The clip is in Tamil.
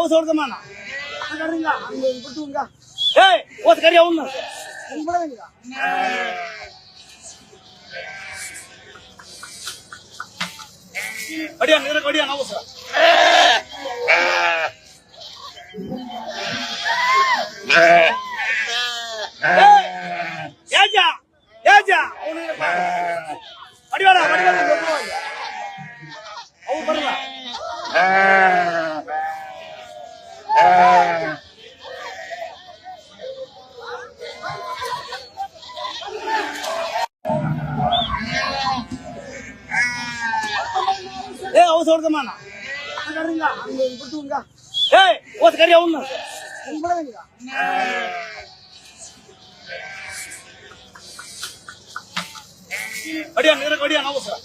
அவசரமாண்ணா கட்டுறீங்களா அங்கே கொடுத்துங்க ஏய் ஓசை கறியா ஒன்று உங்களா கடியா நிற கடியா அவசரம் ஏஜா ஏஜா அடிவாடா அடிவாடா அவன் பாருங்க ஏய் அவசரமாண்ணா கட்டுறீங்களா அங்கே கொடுத்துங்க ஏய் ஓசை கறியா ஒன்று உங்களா கடியா நிற கடியா அவசரம்